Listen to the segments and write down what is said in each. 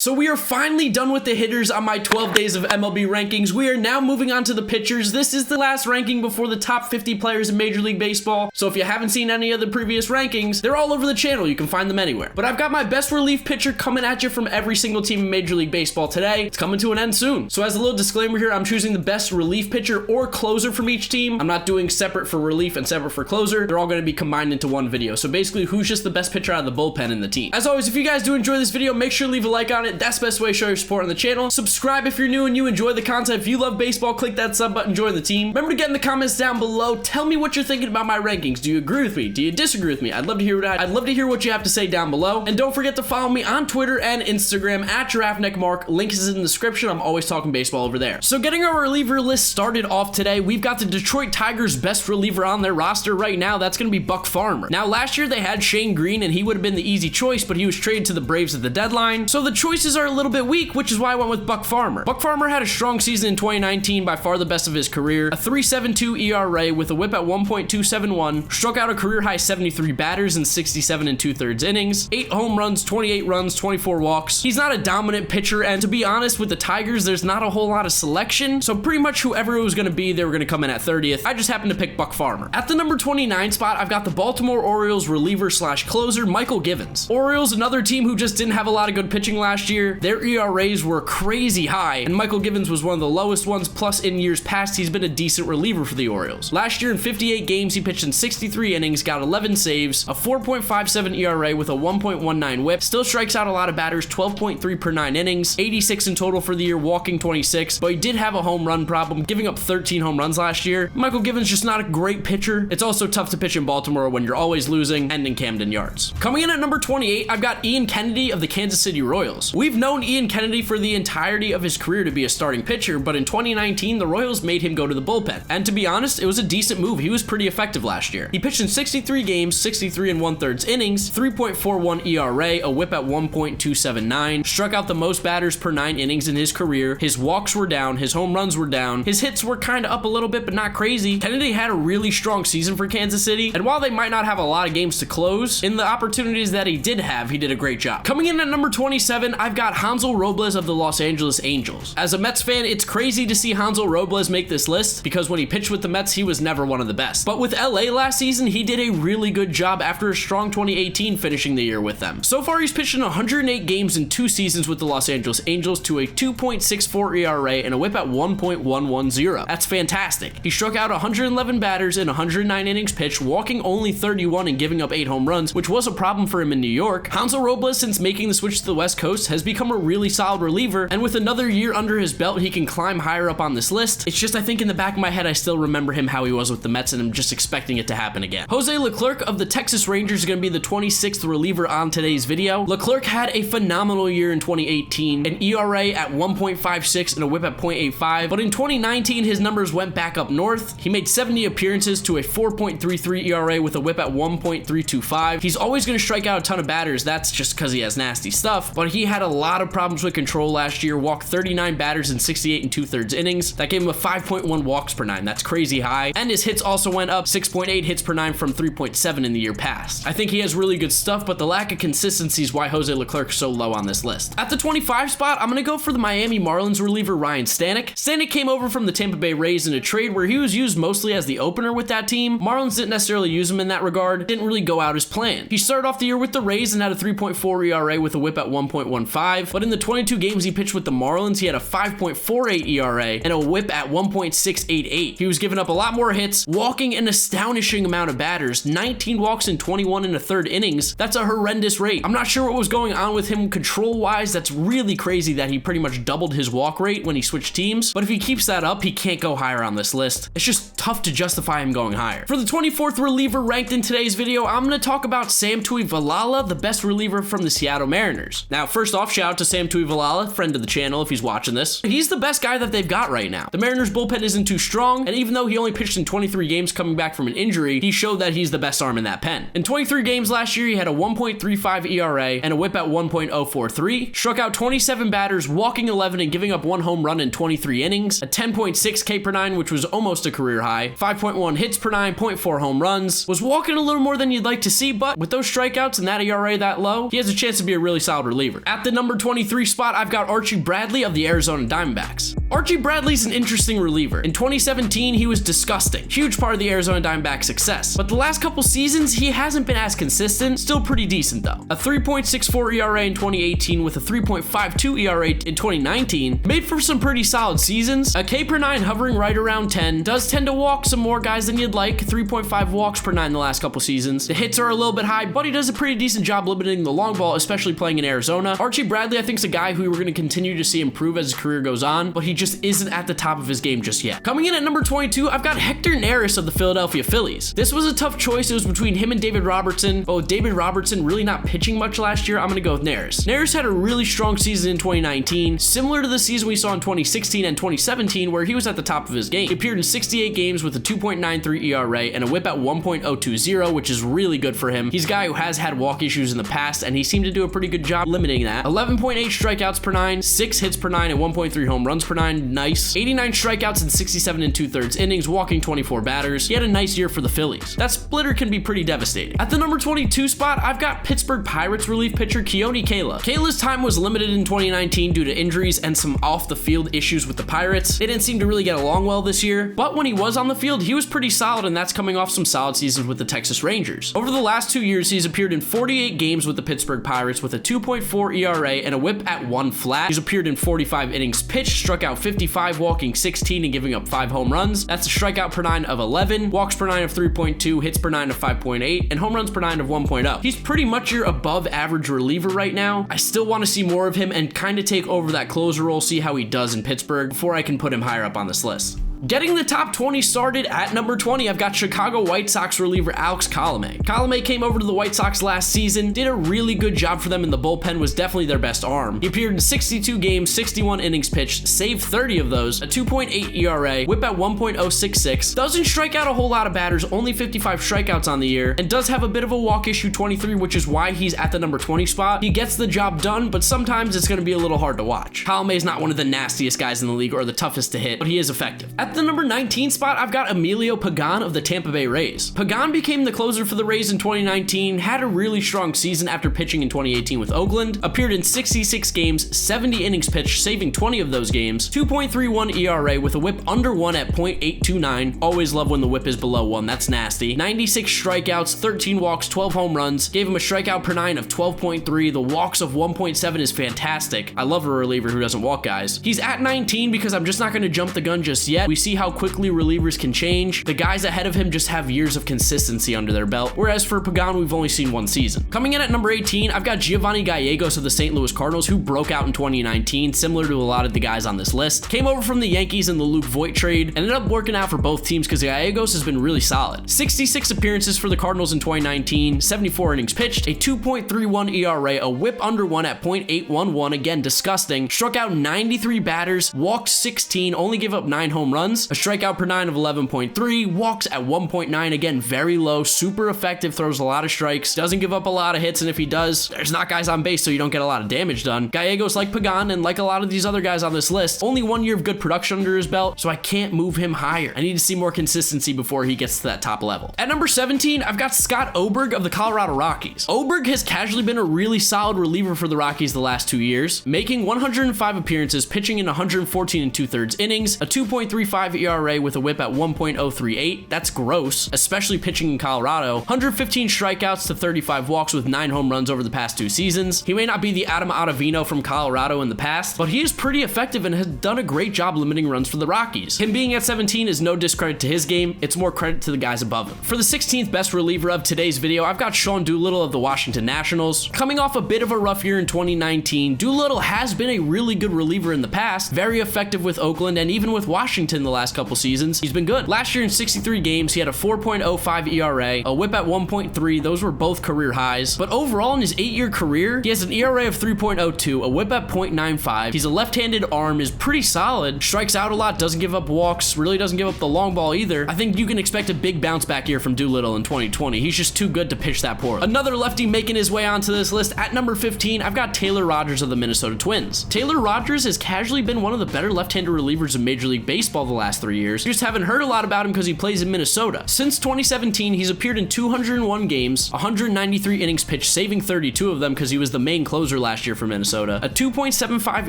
So we are finally done with the hitters on my 12 days of MLB rankings. We are now moving on to the pitchers. This is the last ranking before the top 50 players in Major League Baseball. So if you haven't seen any of the previous rankings, they're all over the channel. You can find them anywhere. But I've got my best relief pitcher coming at you from every single team in Major League Baseball today. It's coming to an end soon. So as a little disclaimer here, I'm choosing the best relief pitcher or closer from each team. I'm not doing separate for relief and separate for closer. They're all going to be combined into one video. So basically, who's just the best pitcher out of the bullpen in the team. As always, if you guys do enjoy this video, make sure to leave a like on it. That's the best way to show your support on the channel. Subscribe if you're new and you enjoy the content. If you love baseball, click that sub button, join the team. Remember to get in the comments down below. Tell me what you're thinking about my rankings. Do you agree with me? Do you disagree with me? I'd love to hear what you have to say down below. And don't forget to follow me on Twitter and Instagram at GiraffeNeckMarc. Link is in the description. I'm always talking baseball over there. So getting our reliever list started off today, we've got the Detroit Tigers' best reliever on their roster right now. That's going to be Buck Farmer. Now last year they had Shane Green and he would have been the easy choice, but he was traded to the Braves at the deadline. So the choices are a little bit weak, which is why I went with Buck Farmer. Buck Farmer had a strong season in 2019, by far the best of his career. A 3.72 ERA with a whip at 1.271, struck out a career high 73 batters in 67 2/3 innings, 8 home runs, 28 runs, 24 walks. He's not a dominant pitcher, and to be honest, with the Tigers, there's not a whole lot of selection, so pretty much whoever it was going to be, they were going to come in at 30th. I just happened to pick Buck Farmer. At the number 29 spot, I've got the Baltimore Orioles reliever slash closer, Michael Givens. Orioles, another team who just didn't have a lot of good pitching last year. Their ERAs were crazy high, and Michael Givens was one of the lowest ones, plus in years past, he's been a decent reliever for the Orioles. Last year in 58 games, he pitched in 63 innings, got 11 saves, a 4.57 ERA with a 1.19 whip, still strikes out a lot of batters, 12.3 per 9 innings, 86 in total for the year, walking 26, but he did have a home run problem, giving up 13 home runs last year. Michael Givens just not a great pitcher. It's also tough to pitch in Baltimore when you're always losing and in Camden Yards. Coming in at number 28, I've got Ian Kennedy of the Kansas City Royals. We've known Ian Kennedy for the entirety of his career to be a starting pitcher, but in 2019, the Royals made him go to the bullpen. And to be honest, it was a decent move. He was pretty effective last year. He pitched in 63 games, 63 1/3 innings, 3.41 ERA, a whip at 1.279, struck out the most batters per 9 innings in his career. His walks were down, his home runs were down, his hits were kind of up a little bit, but not crazy. Kennedy had a really strong season for Kansas City, and while they might not have a lot of games to close, in the opportunities that he did have, he did a great job. Coming in at number 27, I've got Hansel Robles of the Los Angeles Angels. As a Mets fan, it's crazy to see Hansel Robles make this list, because when he pitched with the Mets, he was never one of the best. But with LA last season, he did a really good job after a strong 2018 finishing the year with them. So far, he's pitched in 108 games in 2 seasons with the Los Angeles Angels to a 2.64 ERA and a whip at 1.110. That's fantastic. He struck out 111 batters in 109 innings pitched, walking only 31 and giving up 8 home runs, which was a problem for him in New York. Hansel Robles, since making the switch to the West Coast, has become a really solid reliever, and with another year under his belt, he can climb higher up on this list. It's just, I think in the back of my head, I still remember him how he was with the Mets, and I'm just expecting it to happen again. Jose Leclerc of the Texas Rangers is going to be the 26th reliever on today's video. Leclerc had a phenomenal year in 2018, an ERA at 1.56 and a whip at 0.85, but in 2019, his numbers went back up north. He made 70 appearances to a 4.33 ERA with a whip at 1.325. He's always going to strike out a ton of batters. That's just because he has nasty stuff, but he had a lot of problems with control last year, walked 39 batters in 68 2/3 innings. That gave him a 5.1 walks per 9. That's crazy high. And his hits also went up, 6.8 hits per 9 from 3.7 in the year past. I think he has really good stuff, but the lack of consistency is why Jose Leclerc is so low on this list. At the 25 spot, I'm going to go for the Miami Marlins reliever Ryan Stanek. Stanek came over from the Tampa Bay Rays in a trade where he was used mostly as the opener with that team. Marlins didn't necessarily use him in that regard. Didn't really go out as planned. He started off the year with the Rays and had a 3.4 ERA with a whip at 1.15, but in the 22 games he pitched with the Marlins, he had a 5.48 ERA and a whip at 1.688. He was giving up a lot more hits, walking an astonishing amount of batters, 19 walks in 21 1/3 innings. That's a horrendous rate. I'm not sure what was going on with him control-wise. That's really crazy that he pretty much doubled his walk rate when he switched teams, but if he keeps that up, he can't go higher on this list. It's just tough to justify him going higher. For the 24th reliever ranked in today's video, I'm going to talk about Sam Tuivailala, the best reliever from the Seattle Mariners. Now, first off, shout out to Sam Tuivailala, friend of the channel if he's watching this. He's the best guy that they've got right now. The Mariners bullpen isn't too strong, and even though he only pitched in 23 games coming back from an injury, he showed that he's the best arm in that pen. In 23 games last year, he had a 1.35 ERA and a whip at 1.043, struck out 27 batters, walking 11 and giving up 1 home run in 23 innings, a 10.6 K per 9, which was almost a career high, 5.1 hits per 9, 0.4 home runs, was walking a little more than you'd like to see, but with those strikeouts and that ERA that low, he has a chance to be a really solid reliever. At the number 23 spot, I've got Archie Bradley of the Arizona Diamondbacks. Archie Bradley's an interesting reliever. In 2017, he was disgusting. Huge part of the Arizona Diamondbacks' success. But the last couple seasons, he hasn't been as consistent. Still pretty decent though. A 3.64 ERA in 2018 with a 3.52 ERA in 2019 made for some pretty solid seasons. A K per 9 hovering right around 10. Does tend to walk some more guys than you'd like. 3.5 walks per 9 the last couple seasons. The hits are a little bit high, but he does a pretty decent job limiting the long ball, especially playing in Arizona. Archie Bradley, I think, is a guy who we're going to continue to see improve as his career goes on, but he just isn't at the top of his game just yet. Coming in at number 22, I've got Hector Neris of the Philadelphia Phillies. This was a tough choice. It was between him and David Robertson, but with David Robertson really not pitching much last year, I'm going to go with Neris. Neris had a really strong season in 2019, similar to the season we saw in 2016 and 2017, where he was at the top of his game. He appeared in 68 games with a 2.93 ERA and a whip at 1.020, which is really good for him. He's a guy who has had walk issues in the past, and he seemed to do a pretty good job limiting that. 11.8 strikeouts per 9, 6 hits per 9, and 1.3 home runs per 9. Nice. 89 strikeouts in 67 2/3 innings, walking 24 batters. He had a nice year for the Phillies. That splitter can be pretty devastating. At the number 22 spot, I've got Pittsburgh Pirates relief pitcher Keone Kela. Kela's time was limited in 2019 due to injuries and some off-the-field issues with the Pirates. They didn't seem to really get along well this year, but when he was on the field, he was pretty solid, and that's coming off some solid seasons with the Texas Rangers. Over the last 2 years, he's appeared in 48 games with the Pittsburgh Pirates with a 2.4 ERA and a whip at 1 flat. He's appeared in 45 innings pitched, struck out 55, walking 16, and giving up 5 home runs. That's a strikeout per 9 of 11, walks per 9 of 3.2, hits per 9 of 5.8, and home runs per 9 of 1.0. He's pretty much your above average reliever right now. I still want to see more of him and kind of take over that closer role, see how he does in Pittsburgh before I can put him higher up on this list. Getting the top 20 started at number 20, I've got Chicago White Sox reliever Alex Colome. Colome came over to the White Sox last season, did a really good job for them in the bullpen, was definitely their best arm. He appeared in 62 games, 61 innings pitched, saved 30 of those, a 2.8 ERA, whip at 1.066, doesn't strike out a whole lot of batters, only 55 strikeouts on the year, and does have a bit of a walk issue 23, which is why he's at the number 20 spot. He gets the job done, but sometimes it's going to be a little hard to watch. Colome is not one of the nastiest guys in the league or the toughest to hit, but he is effective. At the number 19 spot, I've got Emilio Pagano of the Tampa Bay Rays. Pagano became the closer for the Rays in 2019, had a really strong season after pitching in 2018 with Oakland, appeared in 66 games, 70 innings pitched, saving 20 of those games, 2.31 ERA with a whip under 1 at .829. Always love when the whip is below 1, that's nasty. 96 strikeouts, 13 walks, 12 home runs, gave him a strikeout per 9 of 12.3. The walks of 1.7 is fantastic. I love a reliever who doesn't walk guys. He's at 19 because I'm just not going to jump the gun just yet. We see how quickly relievers can change. The guys ahead of him just have years of consistency under their belt, whereas for Pagano, we've only seen 1 season. Coming in at number 18, I've got Giovanni Gallegos of the St. Louis Cardinals, who broke out in 2019, similar to a lot of the guys on this list. Came over from the Yankees in the Luke Voit trade, ended up working out for both teams because Gallegos has been really solid. 66 appearances for the Cardinals in 2019, 74 innings pitched, a 2.31 ERA, a whip under 1 at .811, again disgusting, struck out 93 batters, walked 16, only gave up 9 home runs, a strikeout per 9 of 11.3, walks at 1.9, again very low, super effective, throws a lot of strikes, doesn't give up a lot of hits, and if he does, there's not guys on base, so you don't get a lot of damage done. Gallegos, like Pagano and like a lot of these other guys on this list, only 1 year of good production under his belt, so I can't move him higher. I need to see more consistency before he gets to that top level. At number 17, I've got Scott Oberg of the Colorado Rockies. Oberg has casually been a really solid reliever for the Rockies the last 2 years, making 105 appearances, pitching in 114 2/3 innings, a 2.35 ERA with a whip at 1.038. That's gross, especially pitching in Colorado. 115 strikeouts to 35 walks with 9 home runs over the past 2 seasons. He may not be the Adam Ottavino from Colorado in the past, but he is pretty effective and has done a great job limiting runs for the Rockies. Him being at 17 is no discredit to his game, it's more credit to the guys above him. For the 16th best reliever of today's video, I've got Sean Doolittle of the Washington Nationals. Coming off a bit of a rough year in 2019, Doolittle has been a really good reliever in the past, very effective with Oakland and even with Washington the last couple seasons. He's been good. Last year in 63 games, he had a 4.05 ERA, a whip at 1.3, those were both career highs, but overall in his 8-year career, he has an ERA of 3.02, a whip at .95, he's a left-handed arm, is pretty solid, strikes out a lot, doesn't give up walks, really doesn't give up the long ball either. I think you can expect a big bounce back year from Doolittle in 2020. He's just too good to pitch that poorly. Another lefty making his way onto this list at number 15, I've got Taylor Rogers of the Minnesota Twins. Taylor Rogers has casually been one of the better left-handed relievers in Major League Baseball the last 3 years. You just haven't heard a lot about him because he plays in Minnesota. Since 2017, he's appeared in 201 games, 193 innings pitched, saving 32 of them because he was the main closer last year for Minnesota, a 2.75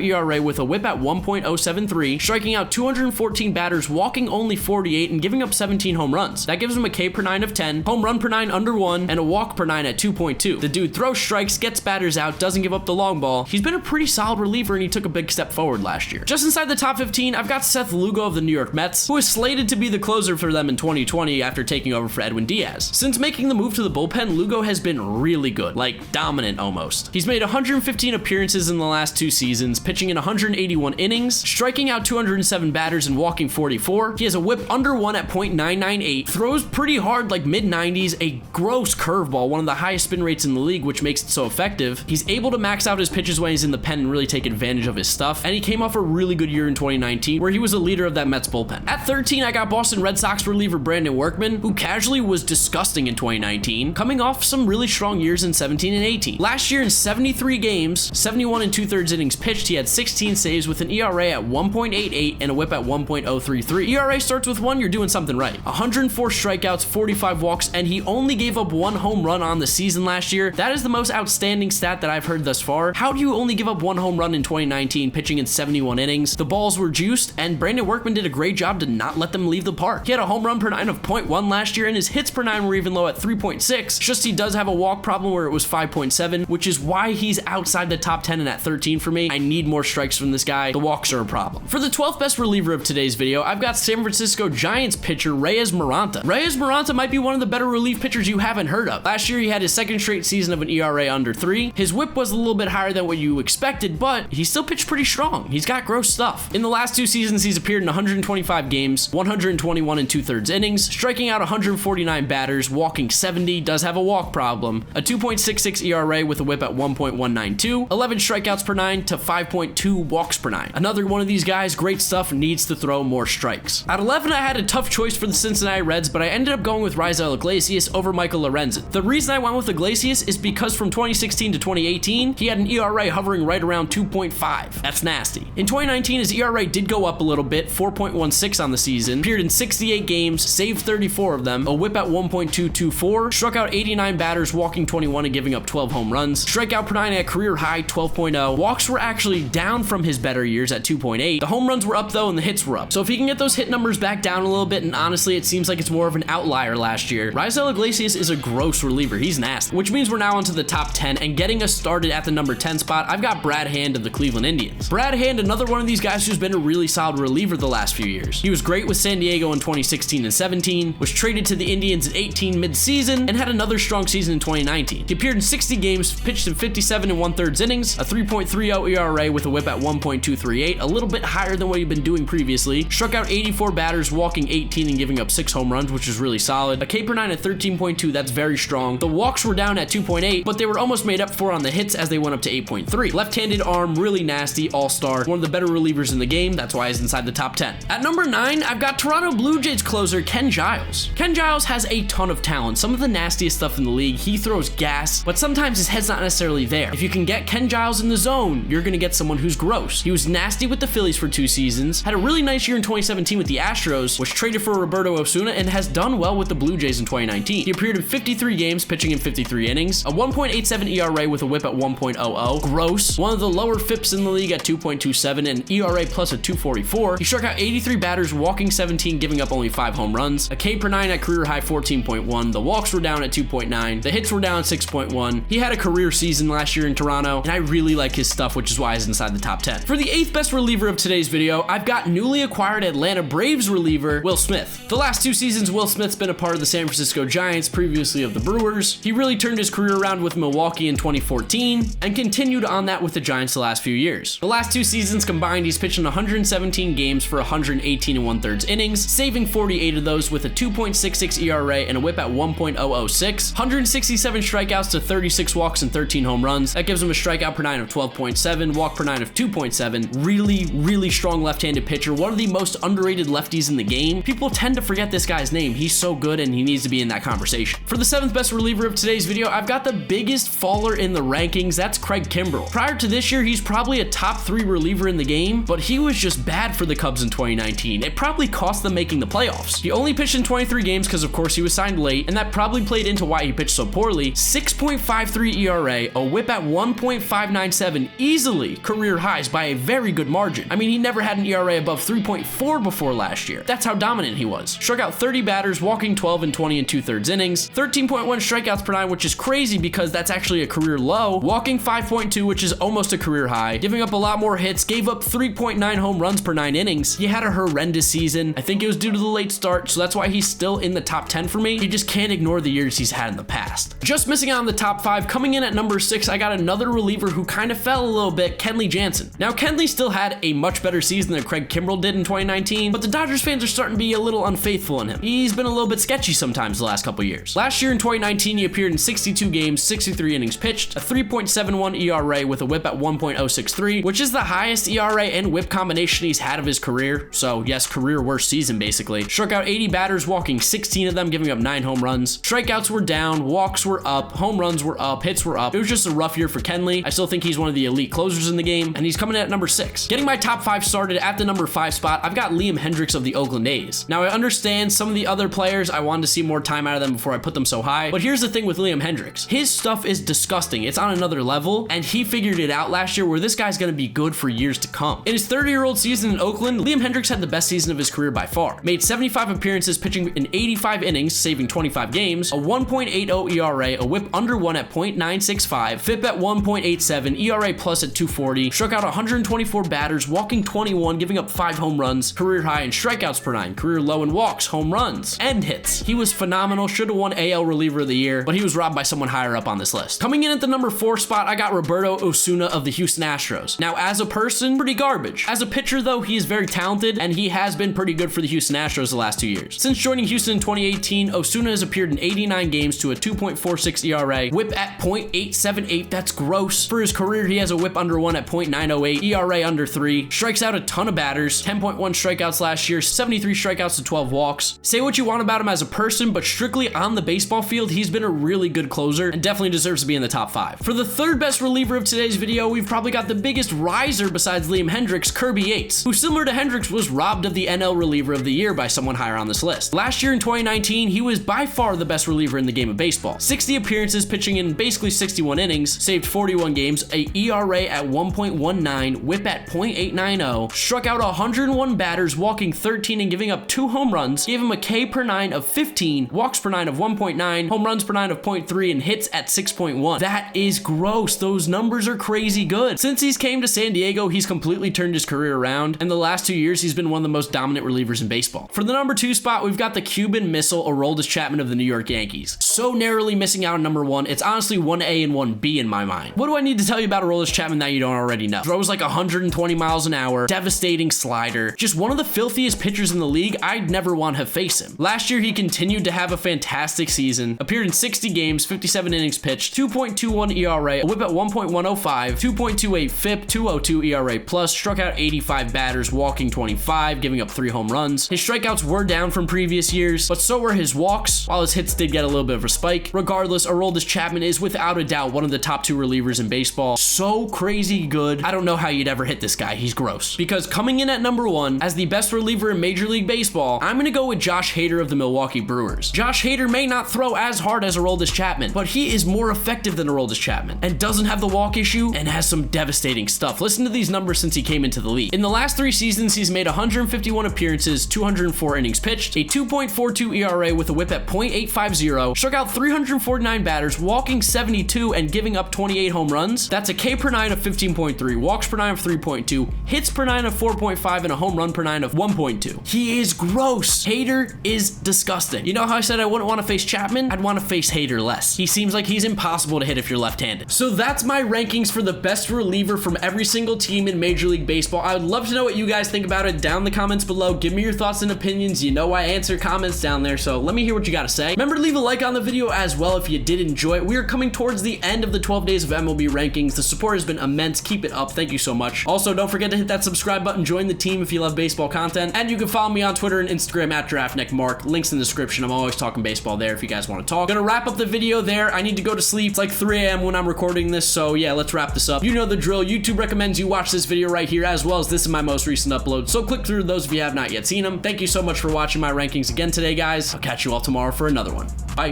ERA with a whip at 1.073, striking out 214 batters, walking only 48, and giving up 17 home runs. That gives him a K per 9 of 10, home run per 9 under 1, and a walk per 9 at 2.2. The dude throws strikes, gets batters out, doesn't give up the long ball. He's been a pretty solid reliever, and he took a big step forward last year. Just inside the top 15, I've got Seth Lugo of the New York Mets, who is slated to be the closer for them in 2020 after taking over for Edwin Diaz. Since making the move to the bullpen, Lugo has been really good, like dominant almost. He's made 115 appearances in the last 2 seasons, pitching in 181 innings, striking out 207 batters and walking 44. He has a whip under 1 at .998, throws pretty hard like mid-90s, a gross curveball, one of the highest spin rates in the league, which makes it so effective. He's able to max out his pitches when he's in the pen and really take advantage of his stuff, and he came off a really good year in 2019 where he was a leader of that Mets bullpen. At 13, I got Boston Red Sox reliever Brandon Workman, who casually was disgusting in 2019, coming off some really strong years in 17 and 18. Last year in 73 games, 71 and 2/3 innings pitched, he had 16 saves with an ERA at 1.88 and a whip at 1.033. ERA starts with 1, you're doing something right. 104 strikeouts, 45 walks, and he only gave up 1 home run on the season last year. That is the most outstanding stat that I've heard thus far. How do you only give up 1 home run in 2019, pitching in 71 innings? The balls were juiced, and Brandon Workman did a great job to not let them leave the park. He had a home run per 9 of .1 last year, and his hits per 9 were even low at 3.6. Just he does have a walk problem where it was 5.7, which is why he's outside the top 10 and at 13 for me. I need more strikes from this guy. The walks are a problem. For the 12th best reliever of today's video, I've got San Francisco Giants pitcher Reyes Moronta. Reyes Moronta might be one of the better relief pitchers you haven't heard of. Last year, he had his 2nd straight season of an ERA under 3. His whip was a little bit higher than what you expected, but he still pitched pretty strong. He's got gross stuff. In the last 2 seasons, he's appeared in 125 games, 121 and 2/3 innings, striking out 149 batters, walking 70, does have a walk problem, a 2.66 ERA with a whip at 1.192, 11 strikeouts per 9 to 5.2 walks per 9. Another one of these guys, great stuff, needs to throw more strikes. At 11, I had a tough choice for the Cincinnati Reds, but I ended up going with Raisel Iglesias over Michael Lorenzen. The reason I went with Iglesias is because from 2016 to 2018, he had an ERA hovering right around 2.5. That's nasty. In 2019, his ERA did go up a little bit, 4.16 on the season, appeared in 68 games, saved 34 of them, a whip at 1.224, struck out 89 batters, walking 21 and giving up 12 home runs, strikeout per 9 at career high 12.0. Walks were actually down from his better years at 2.8. The home runs were up though, and the hits were up. So if he can get those hit numbers back down a little bit, and honestly, it seems like it's more of an outlier last year, Raisel Iglesias is a gross reliever. He's nasty. Which means we're now onto the top 10, and getting us started at the number 10 spot, I've got Brad Hand of the Cleveland Indians. Brad Hand, another one of these guys who's been a really solid reliever the last few years. He was great with San Diego in 2016 and 17, was traded to the Indians at 18 mid-season, and had another strong season in 2019. He appeared in 60 games, pitched in 57 and 1/3 innings, a 3.30 ERA with a whip at 1.238, a little bit higher than what he'd been doing previously, struck out 84 batters, walking 18 and giving up 6 home runs, which is really solid, a K per 9 at 13.2, that's very strong. The walks were down at 2.8, but they were almost made up for on the hits as they went up to 8.3. Left-handed arm, really nasty, all-star, one of the better relievers in the game, that's why he's inside the top 10. At number 9, I've got Toronto Blue Jays closer Ken Giles. Ken Giles has a ton of talent, some of the nastiest stuff in the league. He throws gas, but sometimes his head's not necessarily there. If you can get Ken Giles in the zone, you're gonna get someone who's gross. He was nasty with the Phillies for 2 seasons, had a really nice year in 2017 with the Astros, was traded for Roberto Osuna, and has done well with the Blue Jays in 2019. He appeared in 53 games, pitching in 53 innings, a 1.87 ERA with a whip at 1.00, gross, one of the lower FIPs in the league at 2.27, and ERA plus a 244. He struck out 83 batters, walking 17, giving up only 5 home runs, a K per 9 at career high 14.1, the walks were down at 2.9, the hits were down 6.1. He had a career season last year in Toronto, and I really like his stuff, which is why he's inside the top 10. For the 8th best reliever of today's video, I've got newly acquired Atlanta Braves reliever Will Smith. The last 2 seasons, Will Smith's been a part of the San Francisco Giants, previously of the Brewers. He really turned his career around with Milwaukee in 2014, and continued on that with the Giants the last few years. The last 2 seasons combined, he's pitched in 117 games for 118 and 1/3 innings, saving 48 of those with a 2.66 ERA and a whip at 1.006, 167 strikeouts to 36 walks and 13 home runs. That gives him a strikeout per 9 of 12.7, walk per 9 of 2.7. Really strong left-handed pitcher, one of the most underrated lefties in the game. People tend to forget this guy's name. He's so good, and he needs to be in that conversation. For the 7th best reliever of today's video, I've got the biggest faller in the rankings. That's Craig Kimbrel. Prior to this year, he's probably a top 3 reliever in the game, but he was just bad for the Cubs in 2019. 2019. It probably cost them making the playoffs. He only pitched in 23 games because of course he was signed late, and that probably played into why he pitched so poorly. 6.53 ERA, a whip at 1.597, easily career highs by a very good margin. I mean, he never had an ERA above 3.4 before last year. That's how dominant he was. Struck out 30 batters, walking 12 and 20 and 2/3 innings, 13.1 strikeouts per 9, which is crazy because that's actually a career low, walking 5.2, which is almost a career high, giving up a lot more hits, gave up 3.9 home runs per 9 innings. He had a horrendous season. I think it was due to the late start, so that's why he's still in the top 10 for me. You just can't ignore the years he's had in the past. Just missing out on the top 5, coming in at number 6, I got another reliever who kind of fell a little bit, Kenley Jansen. Now, Kenley still had a much better season than Craig Kimbrel did in 2019, but the Dodgers fans are starting to be a little unfaithful in him. He's been a little bit sketchy sometimes the last couple years. Last year in 2019, he appeared in 62 games, 63 innings pitched, a 3.71 ERA with a whip at 1.063, which is the highest ERA and whip combination he's had of his career. So yes, career worst season basically. Struck out 80 batters, walking 16 of them, giving up 9 home runs. Strikeouts were down, walks were up, home runs were up, hits were up. It was just a rough year for Kenley. I still think he's one of the elite closers in the game, and he's coming in at number 6. Getting my top 5 started at the number 5 spot, I've got Hendriks of the Oakland A's. Now, I understand some of the other players, I wanted to see more time out of them before I put them so high, but here's the thing with Hendriks. His stuff is disgusting. It's on another level, and he figured it out last year where this guy's gonna be good for years to come. In his 30-year-old season in Oakland, Hendriks had the best season of his career by far. Made 75 appearances, pitching in 85 innings, saving 25 games, a 1.80 ERA, a whip under 1 at .965, FIP at 1.87, ERA plus at 240, struck out 124 batters, walking 21, giving up 5 home runs, career high in strikeouts per 9, career low in walks, home runs, and hits. He was phenomenal, should have won AL Reliever of the Year, but he was robbed by someone higher up on this list. Coming in at the number 4 spot, I got Roberto Osuna of the Houston Astros. Now, as a person, pretty garbage. As a pitcher, though, he is very talented, and he has been pretty good for the Houston Astros the last 2 years. Since joining Houston in 2018, Osuna has appeared in 89 games to a 2.46 ERA, whip at .878, that's gross. For his career, he has a whip under 1 at .908, ERA under 3, strikes out a ton of batters, 10.1 strikeouts last year, 73 strikeouts to 12 walks. Say what you want about him as a person, but strictly on the baseball field, he's been a really good closer and definitely deserves to be in the top 5. For the 3rd best reliever of today's video, we've probably got the biggest riser besides Hendriks, Kirby Yates, who similar to Hendriks was robbed of the NL Reliever of the Year by someone higher on this list. Last year in 2019, he was by far the best reliever in the game of baseball. 60 appearances, pitching in basically 61 innings, saved 41 games, a ERA at 1.19, whip at .890, struck out 101 batters, walking 13 and giving up 2 home runs, gave him a K per 9 of 15, walks per 9 of 1.9, home runs per 9 of 0.3, and hits at 6.1. That is gross. Those numbers are crazy good. Since he's came to San Diego, he's completely turned his career around, and the last 2 years, he's been one of the most dominant relievers in baseball. For the number 2 spot, we've got the Cuban Missile, Aroldis Chapman of the New York Yankees. So narrowly missing out on number 1, it's honestly 1A and 1B in my mind. What do I need to tell you about Aroldis Chapman that you don't already know? Throws like 120 miles an hour, devastating slider, just one of the filthiest pitchers in the league. I'd never want to face him. Last year, he continued to have a fantastic season, appeared in 60 games, 57 innings pitched, 2.21 ERA, a whip at 1.105, 2.28 FIP, 202 ERA plus, struck out 85 batters, walking 25, giving up 3 home runs. His strikeouts were down from previous years, but so were his walks, while his hits did get a little bit of a spike. Regardless, Aroldis Chapman is without a doubt one of the top 2 relievers in baseball. So crazy good. I don't know how you'd ever hit this guy. He's gross. Because coming in at number 1 as the best reliever in Major League Baseball, I'm gonna go with Josh Hader of the Milwaukee Brewers. Josh Hader may not throw as hard as Aroldis Chapman, but he is more effective than Aroldis Chapman and doesn't have the walk issue and has some devastating stuff. Listen to these numbers since he came into the league. In the last 3 seasons, he's made 151 appearances, 204 innings pitched, a 2.42 ERA with a whip at .850, struck out 349 batters, walking 72 and giving up 28 home runs. That's a K per 9 of 15.3, walks per 9 of 3.2, hits per 9 of 4.5, and a home run per 9 of 1.2. He is gross. Hader is disgusting. You know how I said I wouldn't want to face Chapman? I'd want to face Hader less. He seems like he's impossible to hit if you're left-handed. So that's my rankings for the best reliever from every single team in Major League Baseball. I would love to know what you guys think about it down in the comments below. Give me your thoughts and opinions. You know I answer comments down there, so let me hear what you got to say. Remember to leave a like on the video as well if you did enjoy it. We are coming towards the end of the 12 days of MLB rankings. The support has been immense. Keep it up. Thank you so much. Also, don't forget to hit that subscribe button. Join the team if you love baseball content. And you can follow me on Twitter and Instagram at GiraffeNeckMarc. Links in the description. I'm always talking baseball there if you guys want to talk. Gonna wrap up the video there. I need to go to sleep. It's like 3 a.m. when I'm recording this, so yeah, let's wrap this up. You know the drill. YouTube recommends you watch this video right here as well as this is my most recent upload. So So click through those if you have not yet seen them. Thank you so much for watching my rankings again today, guys. I'll catch you all tomorrow for another one. Bye.